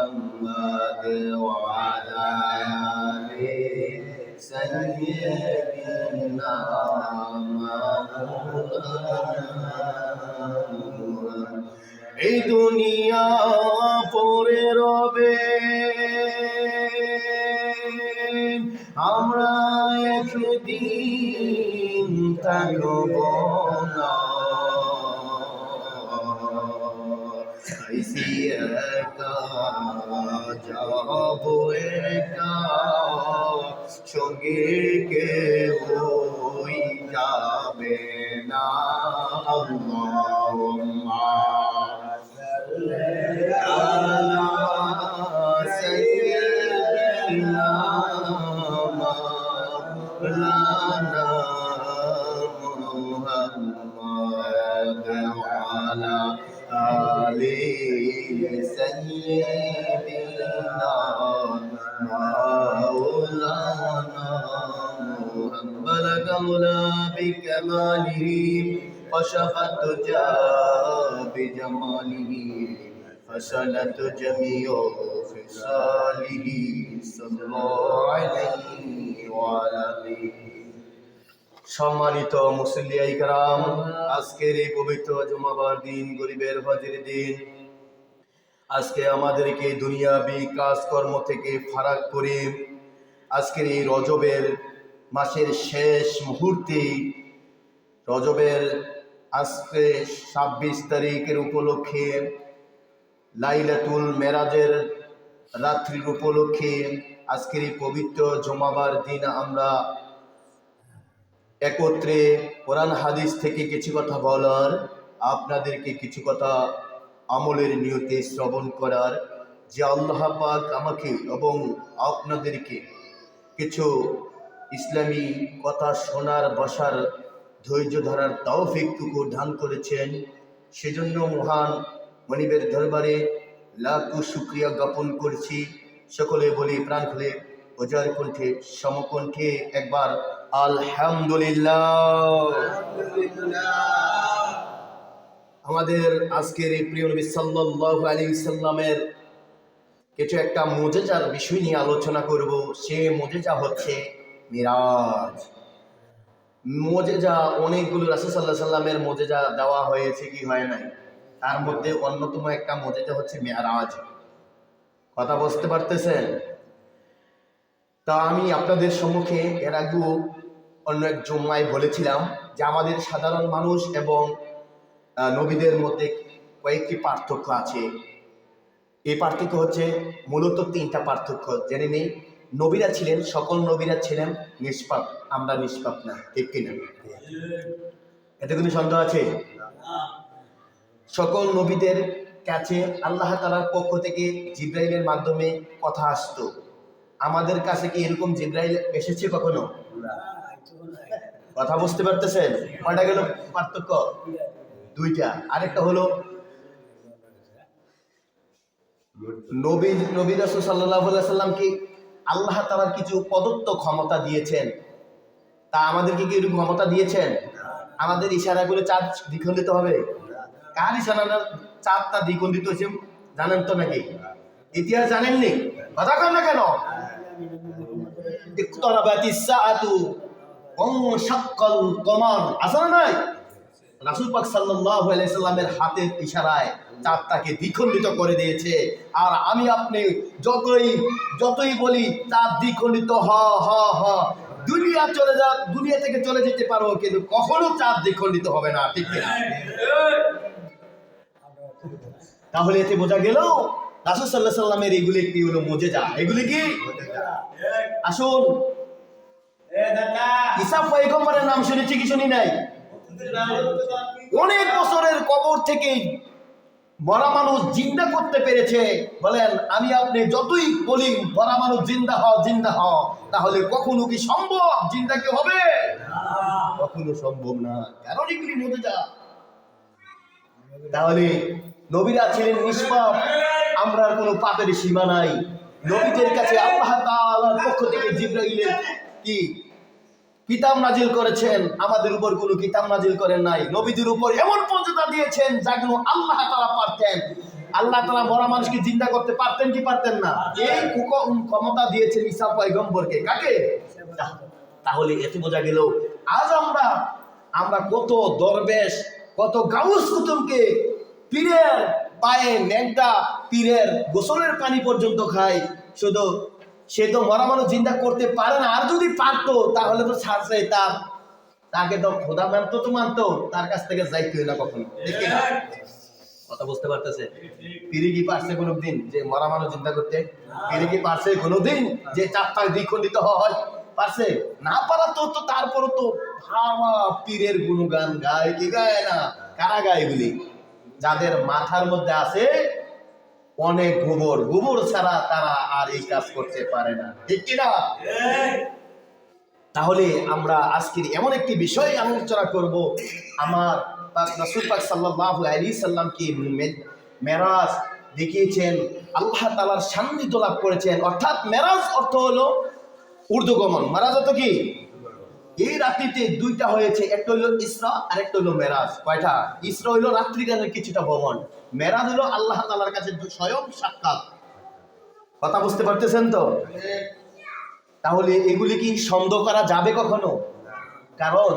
محمد وعلى آل سيدنا محمد এই দুনিয়া পড়ে রবে আমরা একদিন থাকব না আইসি একা যাব একা সঙ্গে কেউ যাবে না আল্লাহুম্মা আলা সাইয়্যিদিনা মাওলানা মুহাম্মদ ওয়া আলা আলি সাইয়্যিদিনা মাওলানা بلغ العلا بكماله وشفى الدجى بجماله فصلت جميع خصاله صلى الله عليه وعلى آله সম্মানিত মুসল্লিয়াই کرام আজকের এই পবিত্র জুমাবার দিন গরিবের হজের দিন আজকে আমাদেরকে দুনিয়াবি কাজকর্ম থেকে ফারাক করে আজকের এই রজবের মাসের শেষ মুহূর্তে রজবের আজকে ২৬ তারিখের উপলক্ষে লাইলাতুল মেরাজের রাত্রির উপলক্ষে আজকের এই পবিত্র জুমাবার দিন আমরা একত্রে কোরআন হাদিস থেকে কিছু কথা বলার আপনাদেরকে কিছু কথা আমলের নিয়তে শ্রবণ করার যে আল্লাহ পাক আমাকে এবং আপনাদেরকে কিছু ইসলামী কথা শোনার বসার ধৈর্য ধরার তৌফিকটুকু দান করেছেন সেজন্য মহান মনিবের দরবারে লাখো শুকরিয়া জ্ঞাপন করছি সকলে বলি প্রাণ খুলে ওজার কণ্ঠে সমকণ্ঠে একবার আলহামদুলিল্লাহ। আমাদের আজকের এই প্রিয় নবী সাল্লাল্লাহু আলাইহি ওয়াসাল্লামের কিছু একটা মুজিজার বিষয় নিয়ে আলোচনা করব। সে মুজিজা হচ্ছে মিরাজ। মুজিজা অনেকগুলো রাসূল সাল্লাল্লাহু আলাইহি ওয়াসাল্লামের মুজিজা দেওয়া হয়েছে কি হয় নাই, তার মধ্যে অন্যতম একটা মুজিজা হচ্ছে মিরাজ। কথা বুঝতে পারতেছেন? তা আমি আপনাদের সম্মুখে এর আগেও অন্য এক জুম্মায় বলেছিলাম যে আমাদের সাধারণ মানুষ এবং নবীদের মধ্যে কয়েকটি পার্থক্য আছে। এই পার্থক্য হচ্ছে মূলত তিনটা পার্থক্য জেনে নেই। নবীরা ছিলেন, সকল নবীরা ছিলেন নিষ্পাপ, আমরা নিষ্পাপ না, ঠিক কিনা? এতে কোনো সন্দেহ আছে? সকল নবীদের কাছে আল্লাহ তাআলার পক্ষ থেকে জিবরাইলের মাধ্যমে কথা আসতো। আমাদের কাছে কি এরকম জিবরাইল এসেছে কখনো? কথা বুঝতে পারতেছেন? কয়টা গেল পার্থক্য? দুইটা। আরেকটা হলো নবী রাসূল সাল্লাল্লাহু আলাইহি ওয়াসাল্লামকে আল্লাহ তাআলা কিছু প্রদত্ত ক্ষমতা দিয়েছেন। তা আমাদেরকে কি এরকম ক্ষমতা দিয়েছেন? আমাদের ইশারাগুলো চাঁদ দ্বিখণ্ডিত হবে। কার ইশারা চাঁদটা দ্বিখণ্ডিত হয়েছে জানেন তো নাকি? ইতিহাস জানেননি? কথা কন না কেন? ইকতারাবাতিস সাআতু ওয়ানশাক্কাল কমার, আছে না নাই? রাসূল পাক সাল্লাল্লাহু আলাইহি সাল্লামের হাতের ইশারায় চাঁদটাকে দ্বিখণ্ডিত করে দিয়েছে। আর আমি আপনি যতই বলি চাঁদ দ্বিখণ্ডিত হ হ হ, দুনিয়া থেকে চলে যেতে পারো, কিন্তু কখনো চাঁদ দ্বিখণ্ডিত হবে না, ঠিক কিনা? তাহলে এতে বোঝা গেল রাসূল সাল্লাল্লাহু আলাইহি সাল্লামের এগুলি একটি হলো মুজিজা। এগুলি কি? আসুন, ঈসা পয়গম্বরের নাম শুনেছি কি শুনি নাই? অনেক বছরের কবর থেকে মরা মানুষ জিন্দা করতে পেরেছে। বলেন, আমি আপনি যতই বলি মরা মানুষ জিন্দা হও জিন্দা হও, তাহলে কখনো কি সম্ভব জিন্দা কি হবে? কখনো সম্ভব না, কারণ এগুলি মুজিজা। তাহলে নবীরা ছিলেন নিষ্পাপ, আমরা কোনো পাপের সীমা নাই। নবীদের কাছে আল্লাহ তাআলার পক্ষ থেকে জিবরাইলের কি কিতাব নাজিল করেছেন, আমাদের উপর কোনো কিতাব নাজিল করেন নাই। নবীদের উপর এমন পর্যন্ত দিয়েছেন যেগুলো আল্লাহ তাআলা পারতেন। আল্লাহ তাআলা মরা মানুষকে জিন্দা করতে পারতেন কি পারতেন না? এই ক্ষমতা দিয়েছেন ঈসা পয়গম্বরকে। কাকে? তাহলে এতে বোঝা গেল আজ আমরা কত দরবেশ, কত গাউস কুতুবকে পীরের পায়ে নেংটা, পীরের গোসলের পানি পর্যন্ত খায়। শুধু সে তো মরা মানুষ জিন্দা করতে পারে না, আর যদি পারতো তাহলে তো ছাড়ছে তাকে তো খোদা মানতো, তার কাছ থেকে যাইতে না কখনো। দেখি না কথা বুঝতে পারতেছে? পীরে কি পারছে কোনোদিন যে মরা মানুষ চিন্তা করতে? পীরে কি পারছে কোনোদিন যে চারটায় দ্বিখণ্ডিত হয়? পারছে না? পারা তো তারপরও তো ভাবা পীরের গুণগান গায় কি গায় না? কারা গায় এগুলি? যাদের মাথার মধ্যে আছে অনেক গোবর ছাড়া তারা আর এই কাজ করতে পারে না। ঠিক কিনা? তাহলে আমরা আজকের এমন একটি বিষয় আলোচনা করব, আমার রাসূল পাক সাল্লাল্লাহু আলাইহি সাল্লামকে মেরাজ দেখিয়েছেন, আল্লাহ তাআলার সান্নিধ্য লাভ করেছেন। অর্থাৎ মেরাজ অর্থ হলো ঊর্ধ্বগমন। মেরাজ অর্থ কি? এই রাত্রিতে দুইটা হয়েছে, একটা হইলো ইসরা আর একটা হইলো মেরাজ। কয়টা? ইসরা হইলো রাত্রিকালের কিছুটা ভ্রমণ, মেরাজ হইলো আল্লাহ তাআলার কাছে স্বয়ং সাক্ষাৎ। কথা বুঝতে পারতেছেন তো? তাহলে এগুলি কি সন্দেহ করা যাবে কখনো? কারণ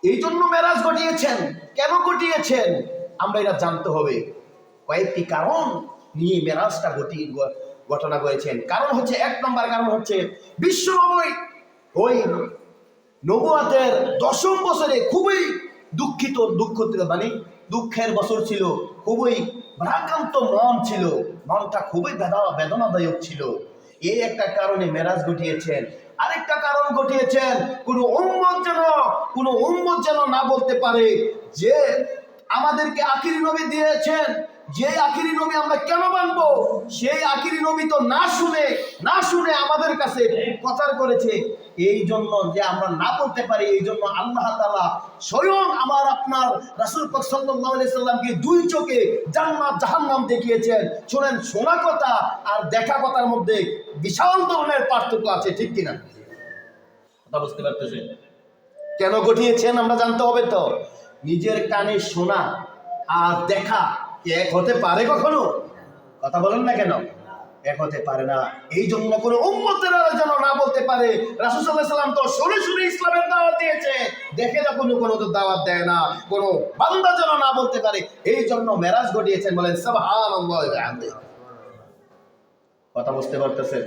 এই জন্য মেরাজ ঘটিয়েছেন। কেন ঘটিয়েছেন আমরা এটা জানতে হবে। কয়েকটি কারণ নিয়ে মেরাজটা ঘটনা করেছেন। কারণ হচ্ছে, এক নম্বর কারণ হচ্ছে বিশ্বনবী ওই নবুয়তের 10ম বছরে খুবই দুঃখের বছর ছিল, খুবই ভারাক্রান্ত মন ছিল, মনটা খুবই বেদনাদায়ক ছিল। এই একটা কারণে মেরাজ ঘটিয়েছেন। আরেকটা কারণ ঘটিয়েছেন, কোনো উম্মত যেন না বলতে পারে যে আমাদেরকে আখিরি নবী দিয়েছেন, যে আখিরি নবী আমরা কেন মানবো? সেই আখিরি নবী তো না শুনে আমাদের কাছে প্রচার করেছে। এই জন্য যে আমরা না বলতে পারি, এই জন্য আল্লাহ তাআলা স্বয়ং আপনার রাসূল পাক সাল্লাল্লাহু আলাইহি সাল্লামকে 2 চোখে জান্নাত জাহান্নাম দেখিয়েছেন। শুনেন, শোনা কথা আর দেখা কথার মধ্যে বিশাল ধরনের পার্থক্য আছে। ঠিক কিনা? কথা বুঝতে পারতেছেন? কেন ঘটিয়েছেন আমরা জানতে হবে তো। নিজের কানে শোনা আর দেখা এক হতে পারে কখনো? কথা বলেন না কেন? এক হতে পারে না। এই জন্য কোনো উম্মতেরা যেন না বলতে পারে রাসূল সাল্লাল্লাহু আলাইহি সাল্লাম তো শুনে ইসলামের দাওয়াত দিয়েছে, দেখে না কোনো তো দাওয়াত দেয় না, কোনো বান্দা যেন না বলতে পারে। এই জন্য মেরাজ ঘটিয়েছেন। বলেন সুবহানাল্লাহ ওয়া বিহামদিহি। কথা বুঝতে পারতেছেন?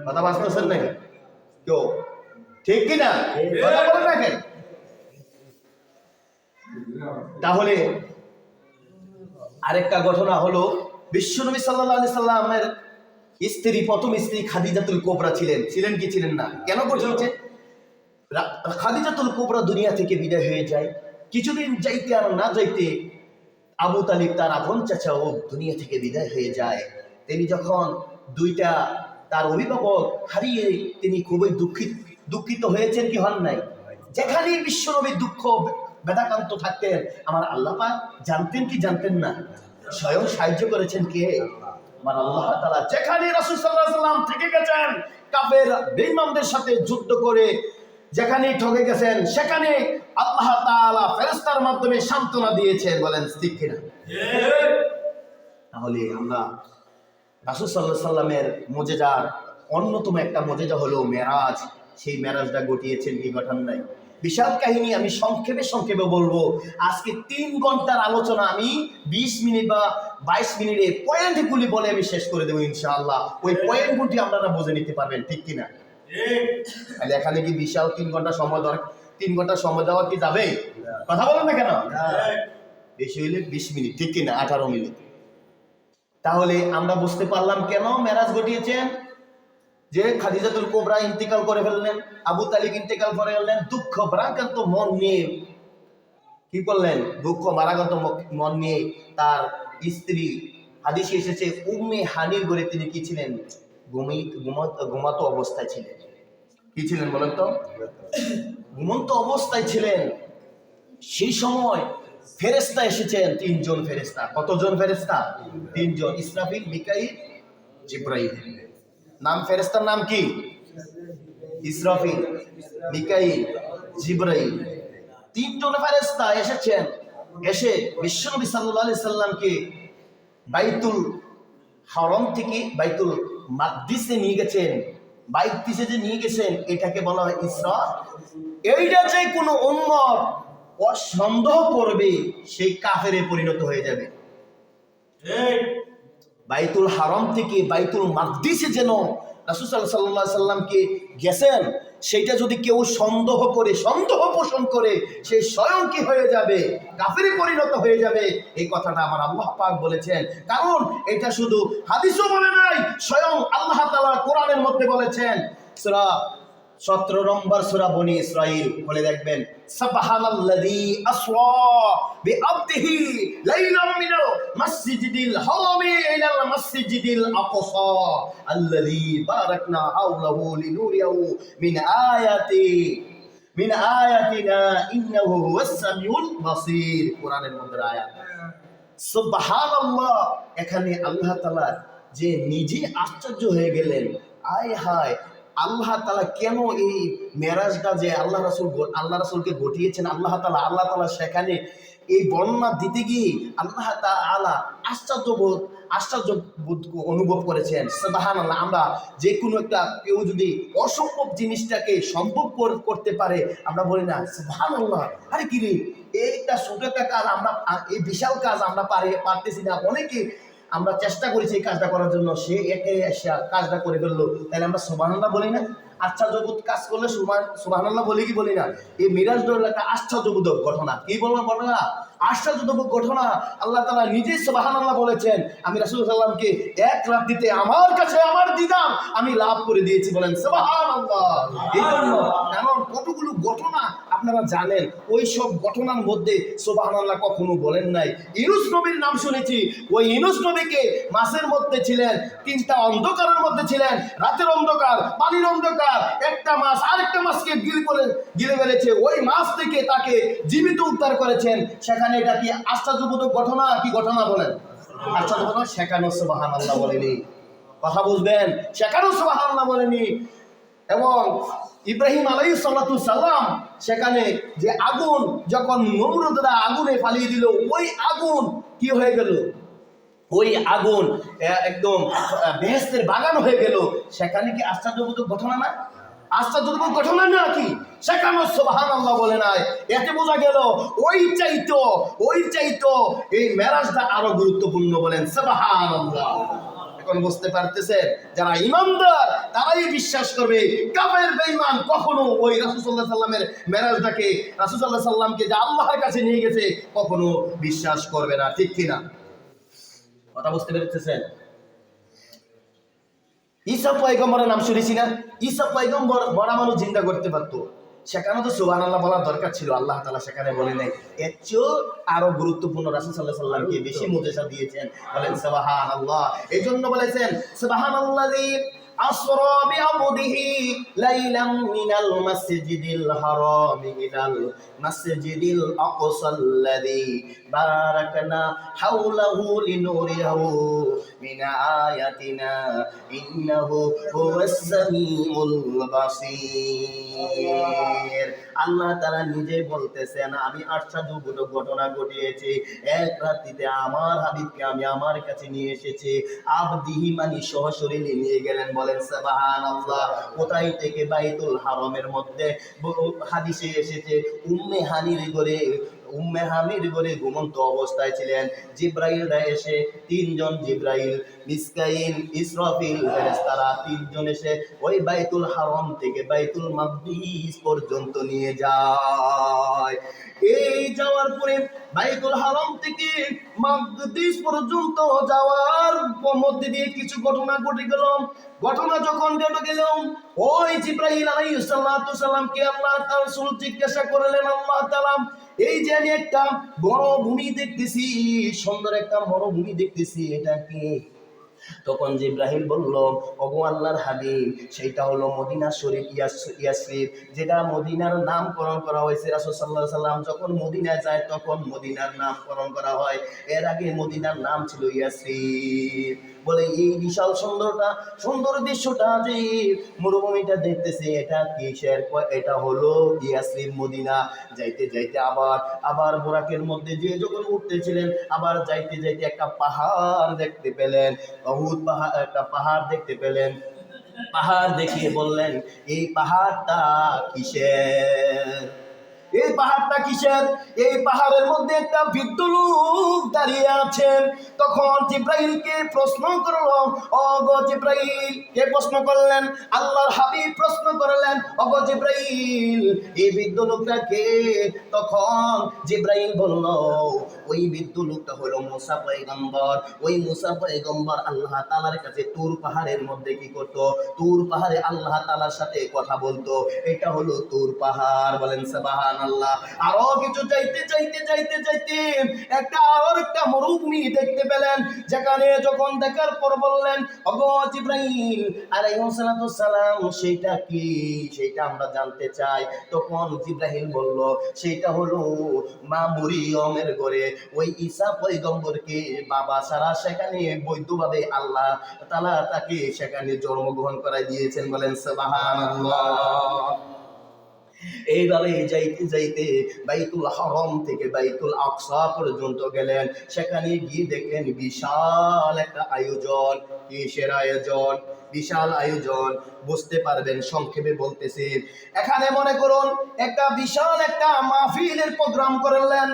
কথা বুঝতেছেন না কেউ? ঠিক কিনা? কথা বলেন না কেন? তাহলে আরেকটা ঘটনা হলো, বিশ্বনবী সাল্লাল্লাহু আলাইহি সাল্লামের স্ত্রী, প্রথম স্ত্রী খাদিজাতুল কুবরা ছিলেন কি ছিলেন না? কেন ঘটেছে? খাদিজাতুল কুবরা দুনিয়া থেকে বিদায় হয়ে যায়। কিছুদিন যাইতে আর না যাইতে আবু তালিব, তার আপন চাচা, ও দুনিয়া থেকে বিদায় হয়ে যায়। তিনি যখন তার অভিভাবক হারিয়ে তিনি খুবই দুঃখিত হয়েছেন কি হন নাই? যেখানেই বিশ্বনবীর দুঃখ বেদাকান্ত থাকতেন, আমার আল্লাহ পাক জানতেন কি জানতেন না? স্বয়ং সাহায্য করেছেন কে? আমার আল্লাহ তাআলা। যেখানে রাসূল সাল্লাল্লাহু আলাইহি সাল্লাম থেকে গেছেন কাফের বেঈমানদের সাথে যুদ্ধ করে, যেখানে ঠকে গেছেন, সেখানে আল্লাহ তাআলা ফেরেশতার মাধ্যমে সান্ত্বনা দিয়েছেন। বলেন ঠিক কিনা? তাহলে আমরা রাসূল সাল্লাল্লাহু আলাইহি সাল্লামের মুজিজার অন্যতম একটা মুজিজা হলো মেরাজ। সেই মেরাজটা ঘটিয়েছেন কি ঘটান নাই? বিশাল কাহিনী। আমি সংক্ষেপে বলবো। আজকে 3 ঘন্টার আলোচনা আমি 20 মিনিট বা 22 মিনিটে পয়েন্টগুলি বলে আমি শেষ করে দেবো ইনশাআল্লাহ। ওই পয়েন্টগুলি আপনারা বুঝে নিতে পারবেন। ঠিক কিনা? তাহলে এখানে কি বিশাল 3 ঘন্টা সময় দরকার? 3 ঘন্টা সময় দেওয়া কি যাবে? কথা বলেন না কেন? বেশি হইলে 20 মিনিট, ঠিক কিনা? 18 মিনিট। তাহলে আমরা বুঝতে পারলাম কেন মেরাজ ঘটিয়েছেন। যে খাদিজাতুল কুবরা ইন্তেকাল করে ফেললেন, আবু তালিব ইন্তেকাল করে ফেললেন, দুঃখ ভারাক্রান্ত মন নিয়ে কি করলেন? দুঃখ ভারাক্রান্ত মন নিয়ে তার স্ত্রী, হাদিসে এসেছে উম্মে হানির ঘরে তিনি কি ছিলেন? ঘুমাতো অবস্থায় ছিলেন। কি ছিলেন বলেন তো? ঘুমন্ত অবস্থায় ছিলেন। সেই সময় ফেরেশতা এসেছেন, 3 জন ফেরেশতা। কতজন ফেরেশতা? 3 জন। ইসরাফিল, মিকাইল, জিবরাইল। নাম ফেরেশতার নাম কি? ইসরাফিল, মিকাইল, জিবরাইল। 3 জন ফেরেশতা এসেছেন। এসে বিশ্বনবী সাল্লাল্লাহু আলাইহি সাল্লামকে বাইতুল হারাম থেকে বাইতুল মাকদিসে নিয়ে গেছেন। বাইতুল যে নিয়ে গেছেন এটাকে বলা হয় ইসরা। এইটা যে কোনো উম্মত সন্দেহ করবে সেই কাফেরে পরিণত হয়ে যাবে। বাইতুল হারাম থেকে বাইতুল মাকদিসে যেন রাসূল সাল্লাল্লাহু আলাইহি সাল্লামকে গেছেন, সেইটা যদি কেউ সন্দেহ করে, সন্দেহ পোষণ করে, সে স্বয়ং কি হয়ে যাবে? কাফেরে পরিণত হয়ে যাবে। এই কথাটা আমার আল্লাহ পাক বলেছেন। কারণ এটা শুধু হাদিসও বলে নাই, স্বয়ং আল্লাহ তাআলা কোরআনের মধ্যে বলেছেন। সূরা 17 নম্বর সূরা বনি ইসরাঈল বলে দেখবেন, সুবহানাল্লাযী আসরা বিআবদিহি লাইলাম মিনাল মাসজিদিল হারামি ইলাল মাসজিদিল আকসা আল্লাযী বারাকনা হাওলাহু লিনুরিয়াহু মিন আয়াতিনা ইন্নাহু হুয়াস সামিউল বাসীর। কোরআনের মধ্যে আয়াত। সুবহানাল্লাহ, এখানে আল্লাহ তাআলা যে নিজে আশ্চর্য হয়ে গেলেন। আয় হায়, আল্লাহ তাআলা কেন এই মেরাজটা যে আল্লাহ রাসূলকে ঘটিয়েছেন আল্লাহ তাআলা সেখানে এই বর্ণনা দিতে গিয়ে আল্লাহ তাআলা আশ্চর্য বোধ অনুভব করেছেন। সুবহানাল্লাহ। আমরা যে কোনো একটা কেউ যদি অসম্ভব জিনিসটাকে সম্ভব করতে পারে, আমরা বলি না সুবহানাল্লাহ, আরে কি রে, এইটা ছোট একটা কাজ, আমরা এই বিশাল কাজ আমরা পারতেছি না। অনেকে আমরা চেষ্টা করেছি এই কাজটা করার জন্য, সে একে এসে কাজটা করে ফেললো, তাহলে আমরা সুবহানাল্লাহ বলি না? আশ্চর্যবোধ কাজ করলে সুবহানাল্লাহ বলি কি বলি না? এই মিরাজ হলো একটা আশ্চর্যবোধক ঘটনা। কি বলবো ঘটনা? আশ্চর্যবোধক ঘটনা। আল্লাহ তাআলা নিজেই সুবহানাল্লাহ বলেছেন, আমি রাসূল সাল্লাল্লাহু আলাইহি ওয়াসাল্লামকে এক রাত্রিতে আমার কাছে আমার দিদার আমি লাভ করে দিয়েছি। বলেন সুবহানাল্লাহ। এই জন্য কারণ কতগুলো ঘটনা আপনারা জানেন, ওই সব ঘটনার মধ্যে সুবহানাল্লাহ কখনো বলেন নাই। ইউনূস নবীর নাম শুনেছি, ওই ইউনূস নবীকে মাছের মধ্যে ছিলেন, তিনটা অন্ধকারের মধ্যে ছিলেন, রাতের অন্ধকার, পানির অন্ধকার, একটা মাছ আরেকটা মাছকে গিলে ফেলেছে, ওই মাছ থেকে তাকে জীবিত উদ্ধার করেছেন। সেখানে এটা কি আশ্চর্যবোধক ঘটনা? কি ঘটনা বলেন? আশ্চর্য ঘটনা। সেখানেও সুবহানাল্লাহ বলেনি। কথা বুঝবেন? সেখানেও সুবহানাল্লাহ বলেনি। এবং ইব্রাহিম আলাইহিস সালাতু সালাম সেখানে যে আগুন যখন নমরুদরা আগুনে ফালিয়ে দিল, ওই আগুন কি হয়ে গেল? ওই আগুন একদম বেহেশতের বাগান হয়ে গেল। সেখানে কি আশ্চর্যবোধক ঘটনা না? আশ্চর্যবোধক ঘটনা না কি? সেখানেও সুবহানাল্লাহ বলে নাই। এতে বোঝা গেল ওই চাইতো এই মেরাজটা আরো গুরুত্বপূর্ণ। বলেন সুবহানাল্লাহ। এখন বুঝতে পারতেছেন, যারা ইমানদার তারাই বিশ্বাস করবে। কাফের বেঈমান কখনো ওই রাসূল সাল্লাল্লাহু আলাইহি সাল্লামের মেরাজটাকে, রাসূল সাল্লাল্লাহু আলাইহি সাল্লামকে যে আল্লাহর কাছে নিয়ে গেছে, কখনো বিশ্বাস করবে না। ঠিক কিনা? কথা বুঝতে পেরেছেন? ঈসা পয়গম্বরের নাম শুনেছি না? ঈসা পয়গম্বর মরা মানুষ জিন্দা করতে পারতো, সেখানে তো সুবহানাল্লাহ বলার দরকার ছিল। আল্লাহ তাআলা সেখানে বলে নাই। এর চেয়েও আরো গুরুত্বপূর্ণ রাসূল সাল্লাল্লাহু আলাইহি সাল্লামকে বেশি মুজিজা দিয়েছেন। বলেন সুবহানাল্লাহ। এই জন্য বলেছেন সুবহানাল্লাযী আসরা বিআবদিহি লাইলাম মিনাল মাসজিদিল হারামি ইলাল মাসজিদিল আকসাল্লাযী বারাকনা হাওলাহু লিনুরিয়াহু মিন আয়াতিনা ইন্নাহু হুয়াস সামিউল বাসীর। আল্লাহ তাআলা নিজে বলতেছেন, আমি আশ্চর্যবোধক ঘটনা ঘটিয়েছি। এক রাত্রিতে আমার হাবিবকে আমি আমার কাছে নিয়ে এসেছি। আবদিহি মানে সহশরীরে নিয়ে গেলেন। বলেন সুবহানাল্লাহ। কোথায় থেকে? বাইতুল হারামের মধ্যে। হাদিসে এসেছে উম্মে হানির ঘরে ঘুমন্ত অবস্থায় ছিলেন। জিব্রাইলরা এসে, তিনজন জিব্রাইল, মিসকাইল, ইসরাফিল ফেরেশতারা তিনজন এসে ওই বাইতুল হারাম থেকে বাইতুল মাকদিস পর্যন্ত নিয়ে যায়। এই যাওয়ার পরে বাইতুল হারাম থেকে মাকদিস পর্যন্ত যাওয়ার মধ্যে দিয়ে কিছু ঘটনা ঘটে গেল। ঘটনা যখন ঘটে গেল, ওই জিব্রাইল আলাইহিস সালাতু সালামকে আল্লাহ তাআলা রাসূল জিজ্ঞাসা করলেন, আল্লাহ তাআলা এই যে আমি একটা মরুভূমি দেখতেছি, সুন্দর একটা মরুভূমি দেখতেছি, এটা কি? তখন জিব্রাইল বলল, ওগো আল্লাহর হাবিব, সেটা হলো মদিনা শরীফ, ইয়াসরিব, যেটা মদিনার নামকরণ করা হয়েছে। রাসূল সাল্লাল্লাহু আলাইহি সাল্লাম যখন মদিনায় যায় তখন মদিনার নামকরণ করা হয়। এর আগে মদিনার নাম ছিল ইয়াসরিব। বলে এই বিশাল সুন্দর দৃশ্যটা যে মরুভূমিটা দেখতেছে এটা কিসের? এটা হলো ইয়াসরিব মদিনা। যাইতে যাইতে আবার বোরাকের মধ্যে যে যখন উঠতেছিলেন, আবার যাইতে যাইতে একটা পাহাড় দেখতে পেলেন, বহুত পাহাড়, একটা পাহাড় দেখতে পেলেন। পাহাড় দেখিয়ে বললেন এই পাহাড়টা কিসের? এই পাহাড়টা কিসের? এই পাহাড়ের মধ্যে একটা বৃদ্ধ লোক দাঁড়িয়ে আছেন। তখন জিব্রাইলকে প্রশ্ন করলো, ওগো জিব্রাইল। কে প্রশ্ন করলেন? আল্লাহর হাবিব প্রশ্ন করলেন, ওগো জিব্রাইল, এই বৃদ্ধ লোকটা কে? তখন জিব্রাইল বলল, ওই বৃদ্ধ লোকটা হলো মুসা পয়গম্বর। ওই মুসা পয়গম্বর আল্লাহ তাআলার কাছে তুর পাহাড়ের মধ্যে কি করত? তুর পাহাড়ে আল্লাহ তাআলার সাথে কথা বলতো। এটা হলো তুর পাহাড়। বলেন সুবহানাল্লাহ। আরো কিছু যাইতে একটা মরুভূমি দেখতে পেলেন, যেখানে যখন দেখার পর বললেন, ওগো জিব্রাইল আলাইহিস সালাম, সেটা কি? সেটা আমরা জানতে চাই। তখন জিব্রাইল বলল, সেটা হলো মা মরিয়মের ঘরে ওই ঈসা পয়গম্বরকে বাবা ছাড়া সেখানে বৈধভাবে আল্লাহ তাআলা তাকে সেখানে জন্মগ্রহণ করাই দিয়েছেন। বলেন সুবহানাল্লাহ। এইভাবে যাইতে যাইতে বাইতুল হারাম থেকে বাইতুল আকসা পর্যন্ত গেলেন। সেখানে গিয়ে দেখলেন বিশাল একটা আয়োজন। কিসের আয়োজন? বিশাল আয়োজন। বুঝতে পারবেন, সংক্ষেপে বলতেছি। এখানে মনে করুন একটা বিশাল একটা মাহফিলের প্রোগ্রাম করলেন।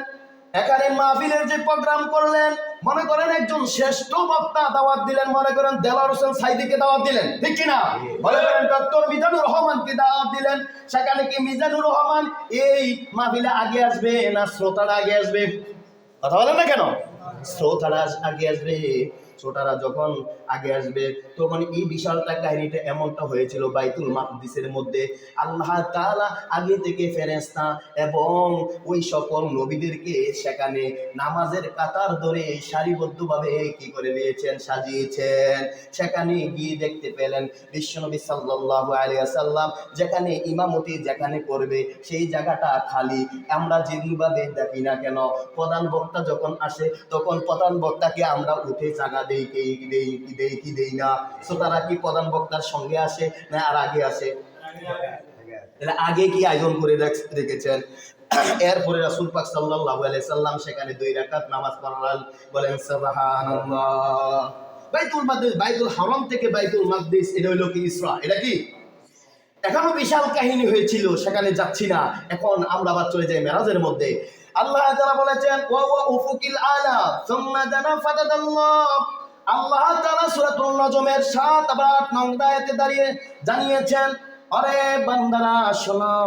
এখানে মাহফিলের যে প্রোগ্রাম করলেন, মনে করেন একজন শ্রেষ্ঠ বক্তা দাওয়াত দিলেন, মনে করেন দেলোয়ার হোসেন সাইদিকে দাওয়াত দিলেন, ঠিক কিনা? মনে করেন ডক্টর মিজানুর রহমানকে দাওয়াত দিলেন। সেখানে কি মিজানুর রহমান এই মাহফিলে আগে আসবে না শ্রোতারা আগে আসবে? কথা বলেন না কেন? শ্রোতারা আগে আসবে। ছোটারা যখন আগে আসবে, তখন এই বিশালটা কাহিনীটা এমনটা হয়েছিল বাইতুল মাকদিসের মধ্যে আল্লাহ তাআলা আগে থেকে ফেরেশতা এবং ওই সকল নবীদেরকে সেখানে নামাজের কাতার ধরে সারিবদ্ধভাবে কি করে দিয়েছেন, সাজিয়েছেন। সেখানে গিয়ে দেখতে পেলেন বিশ্বনবী সাল্লাল্লাহু আলাইহি ওয়াসাল্লাম যেখানে ইমামতি যেখানে করবে সেই জায়গাটা খালি। আমরা যেভাবে দেখি না কেন, প্রধান বক্তা যখন আসে তখন প্রধান বক্তাকে আমরা উঠে জায়গা দেই না? তারা কি প্রধান বক্তার সঙ্গে আসে না আর আগে আসে? আগে কি আয়োজন করে রেখেছেন। এরপরে রাসূল পাক সাল্লাল্লাহু আলাইহি সাল্লাম সেখানে 2 রাকাত নামাজ পড়ালেন। বলেন সুবহানাল্লাহ। বাইতুল হারাম থেকে বাইতুল মাকদিস, এটা হলো কি ইসরা। এটা কি এখনো বিশাল কাহিনী হয়েছিল, সেখানে যাচ্ছি না। এখন আমরা আবার চলে যাই মেরাজের মধ্যে। আল্লাহ তাআলা বলেছেন ওয়া উফুকিল আলা সুম্মা দানা ফাতাদাল্লাহ। আল্লাহ তাআলা সূরাতুন নজমের 7 আবার 8 নং আয়াতে দাঁড়িয়ে জানিয়েছেন, আরে বান্দারা শোনো,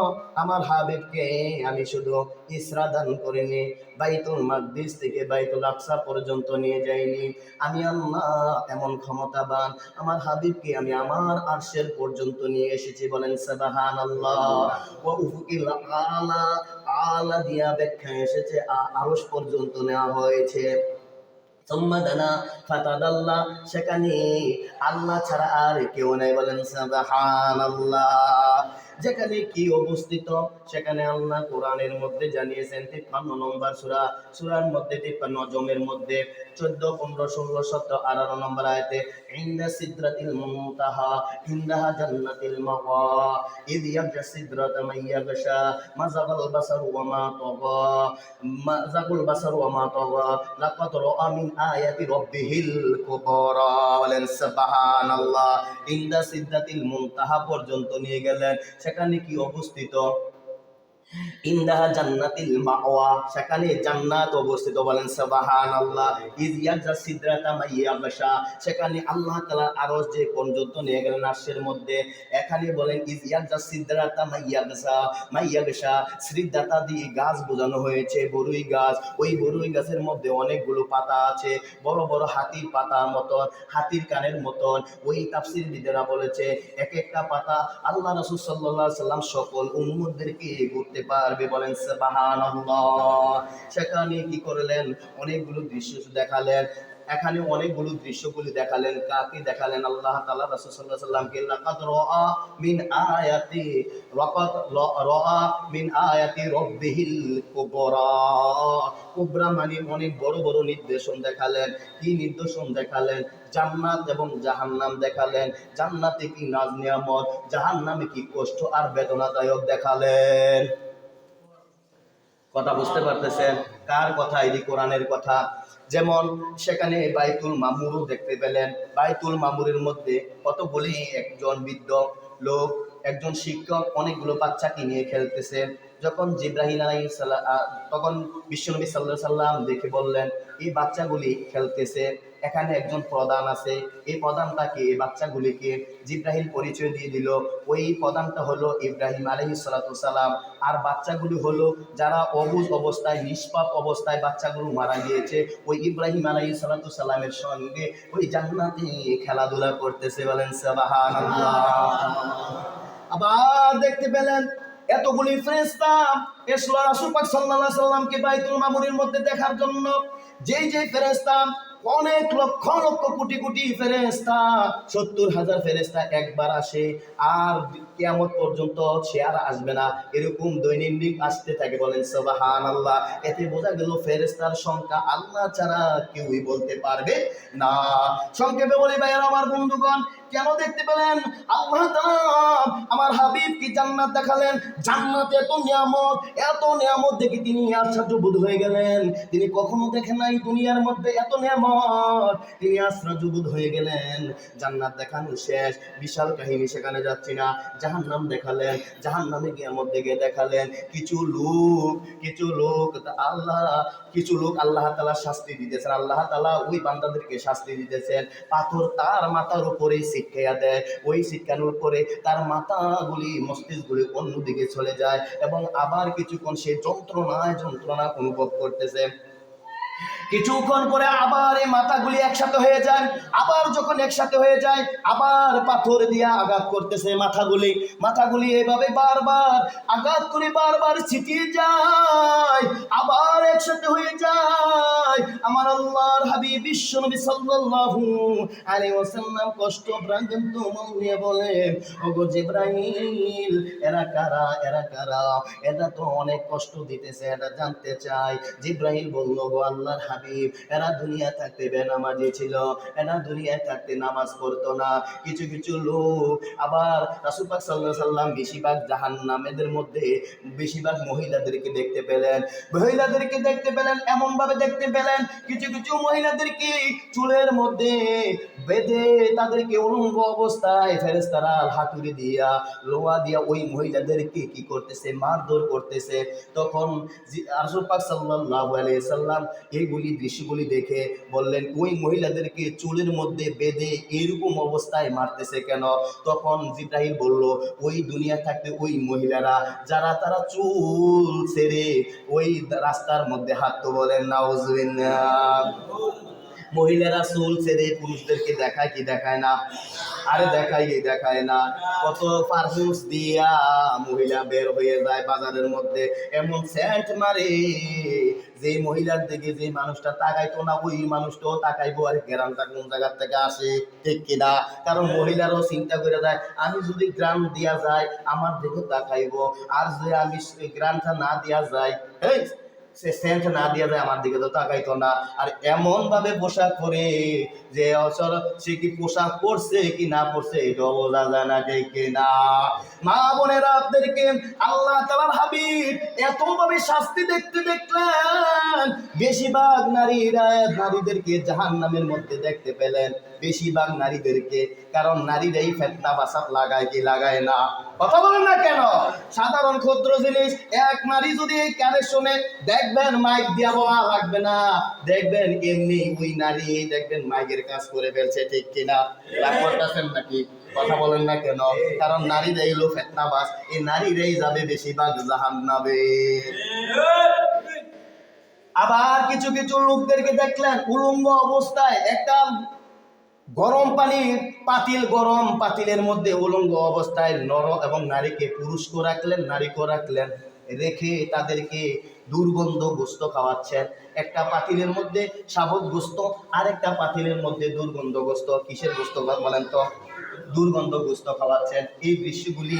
আমার হাবিবকে আমি শুধু ইসরা দান করিনি, বাইতুল মাকদিস থেকে বাইতুল আকসা পর্যন্ত নিয়ে যাইনি। আমি আল্লাহ এমন ক্ষমতাবান, আমার হাবিবকে আমি আমার আরশের পর্যন্ত নিয়ে এসেছি। বলেন সুবহানাল্লাহ। ওয়া উফুকিল আলা, আলা দিয়া ব্যাখ্যা এসেছে আরশ পর্যন্ত নেওয়া হয়েছে। সেখানে আল্লাহ ছাড়া আর কেউ নাই। বলেন সুবহানাল্লাহ। যেখানে কি অবস্থিত সেখানে আল্লাহ কোরআনের মধ্যে জানিয়েছেন 53 নম্বর সূরার মধ্যে 53 জমের মধ্যে 14, 15, 16, 17, 18 নম্বর আয়াতে ইনদা সিদরাতিল মুনতাহা ইনদাহা জান্নাতুল মাওয়া ইদ ইয়াগশা সিদরাতা মাইয়াগশা মাযাগাল বাসারু ওয়া মা তাগা মাযাগাল বাসারু ওয়া মা তাগা লাকাদ রাআ মিন আয়াতি রাব্বিহিল কুবরা। বলেন সুবহানাল্লাহ। ইনদা সিদরাতিল মুনতাহা পর্যন্ত নিয়ে গেলেন। সেখানে কি অবস্থিত? ইনদাহা জান্নাতিল মাওয়া, সেখানে জান্নাত অবস্থিত। বলেন সুবহানাল্লাহ। ইজ ইয়াগশা সিদরাতা মাইয়াগশা, সেখানে আল্লাহ তাআলা আরশ যে পর্যন্ত নিয়ে গেলেন আরশের মধ্যে। এখানে বলেন ইজ ইয়াগশা সিদরাতা মাইয়াগশা, সিদরাতা দিয়ে গাছ বোঝানো হয়েছে, বড়ই গাছ। ওই বড়ই গাছের মধ্যে অনেকগুলো পাতা আছে, বড় বড় হাতির পাতার মতন, হাতির কানের মতন। ওই তাফসীরবিদেরা বলেছে এক একটা পাতা আল্লাহ রাসূল সাল্লাল্লাহু আলাইহি সাল্লাম সকল উম্মতদেরকে ঘুরতে পারবে। বলেন সুবহানাল্লাহ। সেখানে কি করলেন? অনেকগুলো দৃশ্য দেখালেন। এখানে অনেকগুলো দৃশ্যগুলি দেখালেন। কাকে দেখালেন? আল্লাহ তাআলা রাসূল সাল্লাল্লাহু আলাইহি ওয়াসাল্লামকে লাকাদ রাআ মিন আয়াতি রাকাদ রাআ মিন আয়াতি রাব্বিহিল কুবরা। কুবরা মানে অনেক বড় বড় নির্দেশন দেখালেন। কি নির্দেশন দেখালেন? জান্নাত এবং জাহান্নাম দেখালেন। জান্নাতে কি নাজ নিয়ামত, জাহান্নামে কি কষ্ট আর বেদনাদায়ক দেখালেন। কথা বুঝতে পারতেছেন? কার কথা? এটি কোরআনের কথা। যেমন সেখানে বাইতুল মামুরও দেখতে পেলেন। বাইতুল মামুরের মধ্যে কতগুলি একজন বৃদ্ধ লোক, একজন শিক্ষক অনেকগুলো বাচ্চাকে নিয়ে খেলতেছেন। যখন জিব্রাহিল আলাইহিস সালাম তখন বিশ্বনবী সাল্লাল্লাহু আলাইহি সাল্লাম দেখে বললেন, এই বাচ্চাগুলি খেলতেছে, এখানে একজন প্রধান আছে। এই প্রধানটাকে, এই বাচ্চাগুলিকে জিব্রাহিল পরিচয় দিয়ে দিল। ওই প্রধানটা হলো ইব্রাহিম আলাইহিস সালাতু সালাম। আর বাচ্চাগুলি হলো যারা অবুঝ অবস্থায়, নিষ্পাপ অবস্থায় বাচ্চাগুলো মারা গিয়েছে, ওই ইব্রাহিম আলাইহিস সালাতু সালামের সঙ্গে ওই জান্নাতে খেলাধুলা করতেছে। বলেন সুবহানাল্লাহ। আবার দেখতে পেলেন এতগুলি ফেরেশতা এসলো রাসূল পাক সাল্লাল্লাহু আলাইহি সাল্লামকে বাইতুল মামুরের মধ্যে দেখার জন্য। যেই ফেরেশতা, অনেক লক্ষ লক্ষ কোটি কোটি ফেরেশতা, 70,000 ফেরেশতা একবার আসে, আর কিয়ামত পর্যন্ত সে আর আসবে না, এরকম দৈনন্দিন আসতে থাকে। বলেন সুবহানাল্লাহ। এতে বোঝা গেল ফেরেশতার সংখ্যা আল্লাহ ছাড়া কেউই বলতে পারবে না। সংক্ষেপে বলি ভাইয়েরা আমার, বন্ধুগণ, কেন দেখতে পেলেন? আল্লাহ তাআলা আমার হাবিবকে জান্নাত দেখালেন। জান্নাতে এত নিয়ামত দেখে তিনি আশ্চর্যবোধ হয়ে গেলেন। তিনি কখনো দেখেন নাই দুনিয়ার মধ্যে এত নিয়ামত। তিনি আশ্চর্যবোধ হয়ে গেলেন। জান্নাত দেখানো শেষ, বিশাল কাহিনী, সেখানে যাচ্ছি না। জাহান্নাম দেখালেন। জাহান্নামে কিয়ামত দেখে দেখালেন কিছু লোক আল্লাহ তাআলা শাস্তি দিতেছেন। আল্লাহ তাআলা ওই বান্দাদেরকে শাস্তি দিতেছেন। পাথর তার মাথার উপরে ছিটকাইয়া দেয়। ওই ছিটকানোর পরে তার মাথাগুলি, মস্তিষ্কগুলি অন্যদিকে চলে যায় এবং আবার কিছুক্ষণ সে যন্ত্রণা অনুভব করতেছে। কিছুক্ষণ পরে আবার এই মাথাগুলি একসাথে হয়ে যায়। আবার যখন একসাথে হয়ে যায়, আবার পাথর দিয়ে আঘাত করতেছে। মাথাগুলি এভাবে বারবার আঘাত করে বারবার ছিটিয়ে যায়, আবার একসাথে হয়ে যায়। আমার আল্লাহর হাবিব বিশ্বনবী সাল্লাল্লাহু আলাইহি ওয়াসাল্লাম কষ্টভ্রান্ত মন নিয়ে বলেন, ওগো জিবরাইল, এরা কারা? এরা তো অনেক কষ্ট দিতেছে, এটা জানতে চাই। জিবরাইল বলল, গো আল্লাহর হাবিব, এরা দুনিয়া থাকতে বেনামাজি ছিল, এরা দুনিয়া থাকতে নামাজ পড়তো না। কিছু লোক আবার রাসূল পাক সাল্লাল্লাহু আলাইহি সাল্লাম বেশিরভাগ জাহান্নামীদের মধ্যে বেশিরভাগ মহিলাদেরকে দেখতে পেলেন। এমন ভাবে দেখতে পেলেন কিছু মহিলাদেরকে চুলের মধ্যে বেঁধে তাদেরকে উলঙ্গ অবস্থায় ফেরেশতারা হাতুড়ি দিয়া, লোহা দিয়া ওই মহিলাদেরকে কি করতেছে? মারধর করতেছে। তখন রাসূল পাক সাল্লাল্লাহু আলাইহি সাল্লাম এইগুলি দৃশ্যগুলি দেখে বললেন, ওই মহিলাদেরকে চুলের মধ্যে বেঁধে এরকম অবস্থায় মারতেছে কেন? তখন জিবরাইল বলল, ওই দুনিয়া থাকতে ওই মহিলারা যারা তারা চুল ছেড়ে ওই রাস্তার মধ্যে হাঁটতো। বলেন নাউজুবিল্লাহ। মহিলারা চুল ছেড়ে পুরুষদেরকে দেখায় কি দেখায় না? আরে দেখায় না। কত পারফিউমস দিয়া মহিলা বের হয়ে যায় বাজারের মধ্যে, এমন সেন্ট মারে যে মহিলার দিকে যে মানুষটা তাকাইতো না, ওই মানুষটাও তাকাইবো, আর গ্রামটা কোন জায়গার থেকে আসে, ঠিক কিনা? কারণ মহিলারও চিন্তা করে যায়, আমি যদি গ্রাম দিয়া যাই আমার দিকে তাকাইবো, আর যদি আমি গ্রামটা না দিয়া যাই, সে সেন্ট না দিয়া যায় আমার দিকে তো তাকাইতো না। আর এমন ভাবে পোশাক পরে যে অচল সে কি পোশাক পরছে কি না পরছে এটাও বোঝা যায় না, ঠিক কিনা? মা বোনেরা, আপনাদেরকে আল্লাহ তাআলার হাবিব এত ভাবে শাস্তি দেখলেন। বেশিরভাগ নারীদেরকে জাহান্নামের মধ্যে দেখতে পেলেন, বেশিরভাগ নারীদেরকে। কারণ নারীরাই ফিতনা বাসাত লাগায় কি লাগায় না? কথা বলেন না কেন? সাধারণ ক্ষুদ্র জিনিস এক নারী যদি এই কানে শুনে, দেখবেন মাইক দিয়া বলা লাগবে না, দেখবেন এমনি ওই নারী দেখবেন মাইকের কাজ করে ফেলছে, ঠিক কিনা? রাগ করতেছেন নাকি? কথা বলেন না কেন? কারণ নারীরাই হলো ফিতনাবাজ, এই নারীরাই যাবে বেশিরভাগ জাহান্নামে। আবার কিছু লোকদেরকে দেখলেন উলঙ্গ অবস্থায়, একটা গরম পাতিলের মধ্যে উলঙ্গ অবস্থায় নর এবং পুরুষকে রাখলেন, নারীকে রাখলেন। রেখে তাদেরকে দুর্গন্ধ গোস্ত খাওয়াচ্ছেন। একটা পাতিলের মধ্যে শাবক গোস্ত, আর একটা পাতিলের মধ্যে দুর্গন্ধ গোস্ত। কিসের গোস্ত বলেন তো? দুর্গন্ধ গোস্ত খাওয়াচ্ছেন। এই দৃশ্যগুলি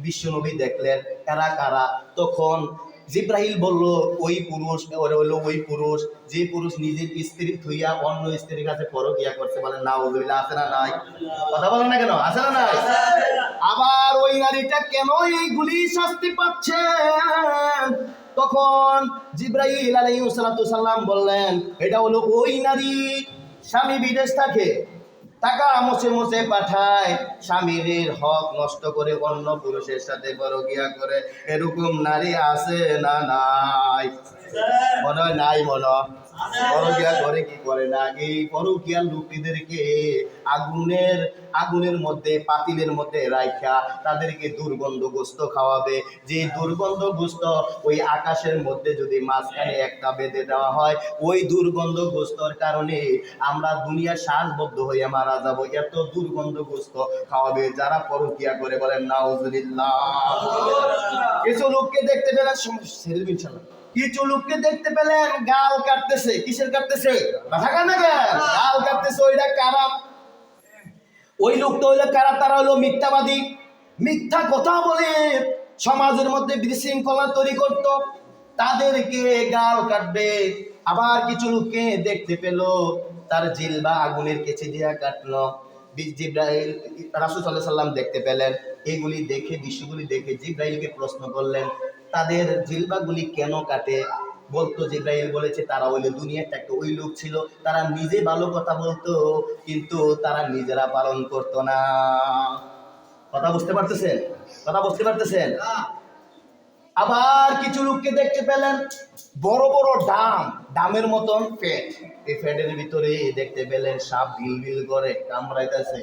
বিশ্বনবী দেখলেন। এরা কারা? তখন জিব্রাহিল বলল, ওই পুরুষ, ওরা হলো ওই পুরুষ যে পুরুষ নিজের স্ত্রী থুইয়া অন্য স্ত্রীর কাছে পরকিয়া করছে। বলেন নাউজুবিল্লাহ। আছে না নাই? কথা বলেন না কেন? আছে না নাই? আবার ওই নারীটা কেন এইগুলি শাস্তি পাচ্ছে? তখন জিব্রাইল আলাইহিস সালাম বললেন, এটা হলো ওই নারী, স্বামী বিদেশ থাকে, টাকা মুছে মুছে পাঠায়, স্বামীর হক নষ্ট করে অন্য পুরুষের সাথে পরকিয়া করে। এরকম নারী আছে না নাই? মনে হয় নাই। পরকিয়া করে কি করে না? এই পরকিয়ার লোকদেরকে আগুনের মধ্যে, পাতিলের মধ্যে রাখা তাদেরকে দুর্গন্ধগ্রস্ত খাওয়াবে। যে দুর্গন্ধগ্রস্ত ওই আকাশের মধ্যে যদি মাঝখানে একটা বেঁধে দেওয়া হয়, ওই দুর্গন্ধগ্রস্তর কারণে আমরা দুনিয়া শ্বাসবদ্ধ হয়ে মারা যাব। এত দুর্গন্ধগ্রস্ত খাওয়াবে যারা পরকিয়া করে। বলেন নাউজুবিল্লাহ। কিছু লোককে দেখতে পেলেন, কিছু লোককে দেখতে পেলেন গাল কাটতেছে। কিসের কাটতেছে? গাল কাটতেছে। ওইটা কারা? ওই লোকটা হইলো কারা? তারা হলো মিথ্যাবাদী, মিথ্যা কথা বলে সমাজের মধ্যে বিশৃঙ্খলা তৈরি করত, তাদেরকে গাল কাটবে। আবার কিছু লোককে দেখতে পেল তার জিলবা আগুনের কেচি দিয়া কাটলো। জিব্রাইল রাসূল সাল্লাল্লাহু আলাইহি সাল্লাম দেখতে পেলেন। এগুলি দেখে, দৃশ্যগুলি দেখে জিব্রাইলকে প্রশ্ন করলেন, তাদের জিলবাগুলি কেন কাটে? বলতো, জিব্রাইল বলেছে তারা হইলো দুনিয়াতে একটা ওই লোক ছিল, তারা নিজে ভালো কথা বলতো কিন্তু তারা নিজেরা পালন করতো না। কথা বুঝতে পারতেছেন? কথা বুঝতে পারতেছেন? আবার কিছু লোককে দেখতে পেলেন বড় বড় ডামের মতন পেট। এই পেটের ভিতরে দেখতে পেলেন সাপ ভিল করে কামড়াইতেছে।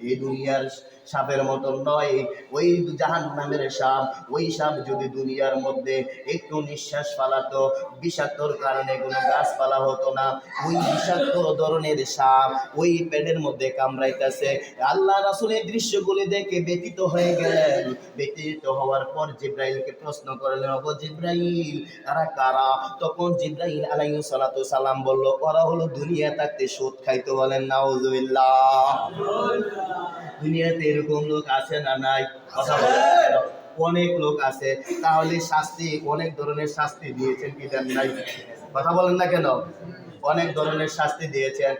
এই দুনিয়ার সাপের মতন নয়, ওই জাহান্নামের সাপ। ওই সাপ যদি দুনিয়ার মধ্যে একটু নিঃশ্বাস ফালাতো, বিষাক্তর কারণে কোনো গাছপালা হতো না। ওই বিষাক্ত ধরনের সাপ ওই পেটের মধ্যে কামড়াইতেছে। আল্লাহ রাসূলের দৃশ্যগুলি দেখে ব্যথিত হয়ে গেলেন। ব্যথিত হওয়ার পর জিব্রাইলকে প্রশ্ন করলেন, ওগো জিব্রাইল, তারা কারা? তখন জিব্রাইল আলাইহিস সালাতু সালাম বলল, ওরা হলো দুনিয়া থাকতে সুদ খাইতো। বলেন নাউজুবিল্লাহ। দুনিয়াতে এরকম লোক আছে না নাই? কথা বলেন। অনেক লোক আছে। তাহলে শাস্তি, অনেক ধরনের শাস্তি দিয়েছেন কি দেন নাই? কথা বলেন না কেন? অনেক ধরনের শাস্তি দিয়েছেন।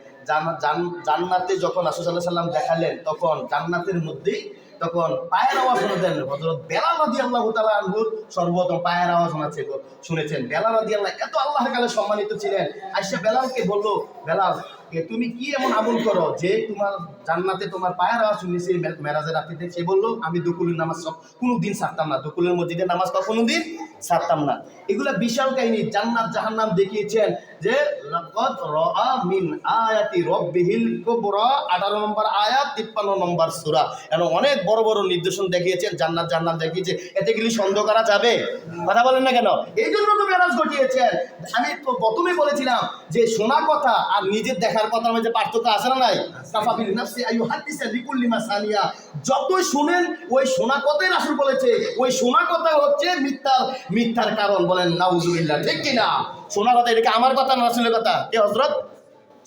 জান্নাতে যখন রাসূল সাল্লাল্লাহু আলাইহি সাল্লাম দেখালেন, তখন জান্নাতের মধ্যেই তখন পায়ের আওয়াজ শুনেছেন। হযরত বেলাল রাদিয়াল্লাহু তাআলা আনহুর সর্বপ্রথম পায়ের আওয়াজ শুনেছেন। বেলাল রাদিয়াল্লাহু এত আল্লাহর কাছে সম্মানিত ছিলেন। আয়েশা বেলালকে বলল, বেলাল, তুমি কি এমন আমল করো যে তোমার জান্নাতে তোমার পায়ের আওয়াজ শুনেছি মেরাজের রাত্রিতে? সে বলল, আমি দুকুলের নামাজ কোনোদিন ছাড়তাম না, দুকুলের মসজিদের নামাজ কোনোদিন ছাড়তাম না। এগুলা বিশাল কাহিনী। জান্নাত জাহান্নাম দেখিয়েছেন যে লাকাদ রাআ মিন আয়াতি রাব্বিহিল কুবরা, 18 নম্বর আয়াত, 53 নম্বর সূরা। এমন অনেক বড় বড় নির্দেশন দেখিয়েছেন, জান্নাত জাহান্নাম দেখিয়েছে। এতে গেলে সন্দেহ করা যাবে? কথা বলেন না কেন? এই জন্য তো মেরাজ ঘটিয়েছেন। আমি তো প্রথমে বলেছিলাম যে শোনা কথা আর নিজের দেখার কথার মধ্যে পার্থক্য আছে না নাই? কাফাবিল নাফসি আইয়ুহাদ্দিসা লিকুল্লি মাসানিয়া। যতই শুনেন ওই শোনা কথাই রাসূল বলেছে, ওই শোনা কথা হচ্ছে মিথ্যার কারণ। বলেন নাউজুবিল্লাহ। ঠিক কি না? শোনা কথা, এটা কি আমার কথা না রাসূলের কথা? কে হযরত?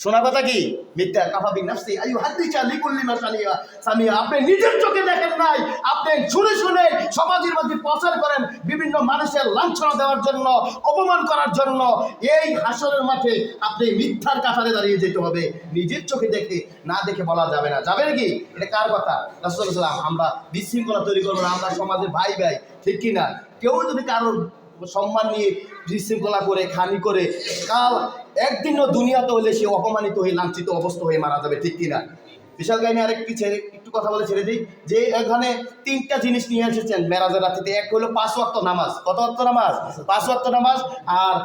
শোনা কথা কি মিথ্যা? কাফাবিন নাফসি আইয়ুহাদ্দিসা লিকুল্লি মাসানিয়া সামিয়া। আপনি নিজের চোখে দেখেন নাই, আপনি শুনে শুনে সমাজের মধ্যে প্রচার করেন বিভিন্ন মানুষের লাঞ্ছনা দেওয়ার জন্য, অপমান করার জন্য। এই হাসরের মাঠে আপনি মিথ্যার কাতারে দাঁড়িয়ে যেতে হবে। নিজের চোখে দেখে না দেখে বলা যাবে না। যাবে নাকি? এটা কার কথা? রাসূল সাল্লাল্লাহু আলাইহি ওয়াসাল্লাম। আমরা বিশৃঙ্খলা তৈরি করবো না, আমরা সমাজের ভাই ভাই। ঠিক কি না? কেউ যদি কারোর সম্মান নিয়ে বিশৃঙ্খলা করে, খানি করে, কাল একদিনও দুনিয়াতে হলে সে অপমানিত হয়ে লাঞ্ছিত অবস্থা হয়ে মারা যাবে। ঠিক কিনা? বিশাল কাহিনী। আরেকটি একটু কথা বলে ছেড়ে দিই যে এখানে 3টা জিনিস নিয়ে এসেছেন মেরাজের রাত্রিতে। এক হলো 5 ওয়াক্ত নামাজ। কত ওয়াক্ত নামাজ? 5 ওয়াক্ত নামাজ। আর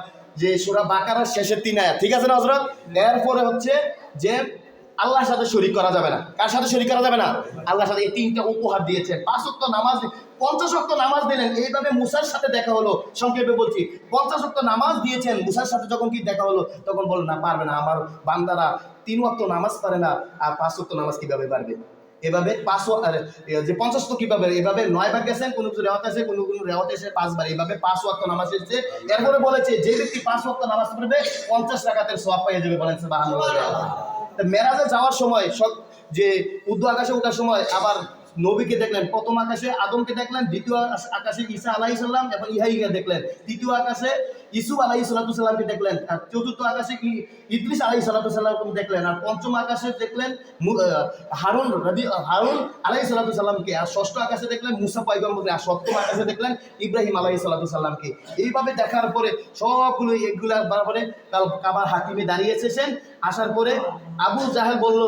যে সূরা বাকারার শেষের 3 আয়াত। ঠিক আছে না হযরত? এরপরে হচ্ছে যে আল্লাহর সাথে শরীক করা যাবে না। কার সাথে শরীক করা যাবে না? আল্লাহর সাথে। এই 3টা উপহার দিয়েছেন। 5 ওয়াক্ত নামাজ, 50 ওয়াক্ত নামাজ দিলেন। এইভাবে মুসার সাথে দেখা হলো। সংক্ষেপে বলছি, 50 ওয়াক্ত নামাজ দিয়েছেন। মুসার সাথে যখন কি দেখা হলো, তখন বললেন না, পারবে না, আমার বান্দারা 3 ওয়াক্ত নামাজ পারে না, আর 5 ওয়াক্ত নামাজ কিভাবে পারবে? এভাবে 50 তো কিভাবে এভাবে 9 বার গেছেন, কোনো রেওয়াত আছে, কোনো রেওয়াত এসে 5 বার, এইভাবে 5 ওয়াক্ত নামাজ এসেছে। এরপরে বলেছে যে ব্যক্তি 5 ওয়াক্ত নামাজ পড়বে 50 রাকাতের সওয়াব পেয়ে যাবে, বলেন সুবহানাল্লাহ। মেরাজে যাওয়ার সময় যে উর্দু আকাশে ওঠার সময় আবার নবীকে দেখলেন, প্রথম আকাশে আদমকে দেখলেন, দ্বিতীয় আকাশে ঈসা আলাইহিস সালাম এবং ইহাইকে দেখলেন, তৃতীয় আকাশে ইসুফ আলাইহিস সালামকে দেখলেন, আর চতুর্থ আকাশে ইদ্রিস আলাইহিস সালামকে দেখলেন, আর পঞ্চম আকাশে দেখলেন হারুন আলাইহিস সালামকে, আর ষষ্ঠ আকাশে দেখলেন মুসা পয়গম্বরকে, আর সপ্তম আকাশে দেখলেন ইব্রাহিম আলাইহিস সালামকে। এইভাবে দেখার পরে সবগুলো এগুলা বরাবরে কাবার হাকিমে দাঁড়িয়ে এসেছেন। আসার পরে আবু জাহেল বললো,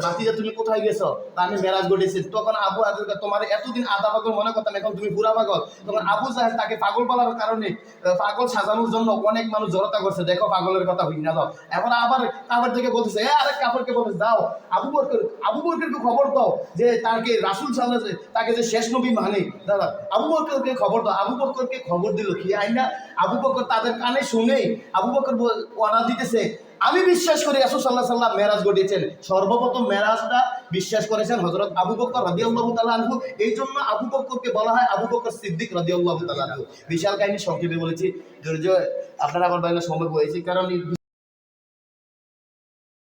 বাতিজা তুমি কোথায় গেছো? তা আমি মেরাজ ঘটেছি। তখন আবু আজুলকা, তোমার এতদিন আধা পাগল মনে করতাম, এখন তুমি পুরা পাগল। তখন আবু জাহেল তাকে পাগল বলার কারণে, পাগল সাজানোর জন্য অনেক মানুষ জড়তা করছে, দেখো পাগলের কথা হই না দাও। এখন আবার থেকে বলতেছে, আরেক কাপড়কে বলতেছে, দাও আবু বকরকে খবর দাও যে তাকে রাসূল সাল্লাল্লাহু আলাইহি ওয়াসাল্লাম তাকে যে শেষ নবী মানে, দাদা আবু বকরকে খবর দাও। আবু বকরকে খবর দিল কি আইনা, আবু বকর তাদের কানে শুনেই আবু বকর ওয়াদা দিতেছে, আমি বিশ্বাস করি রাসূল সাল্লাল্লাহু আলাইহি ওয়াসাল্লাম মেরাজ ঘটিয়েছেন। সর্বপ্রথম মেরাজটা বিশ্বাস করেছেন হযরত আবু বকর রাদিয়াল্লাহু তাআলা আনহু। এই জন্য আবু বকরকে বলা হয় আবু বকর সিদ্দিক রাদিয়াল্লাহু তাআলা আনহু। বিশাল কাহিনী সংক্ষেপে বলেছি, আপনারা আবার বাইরে সময় বলেছি, কারণ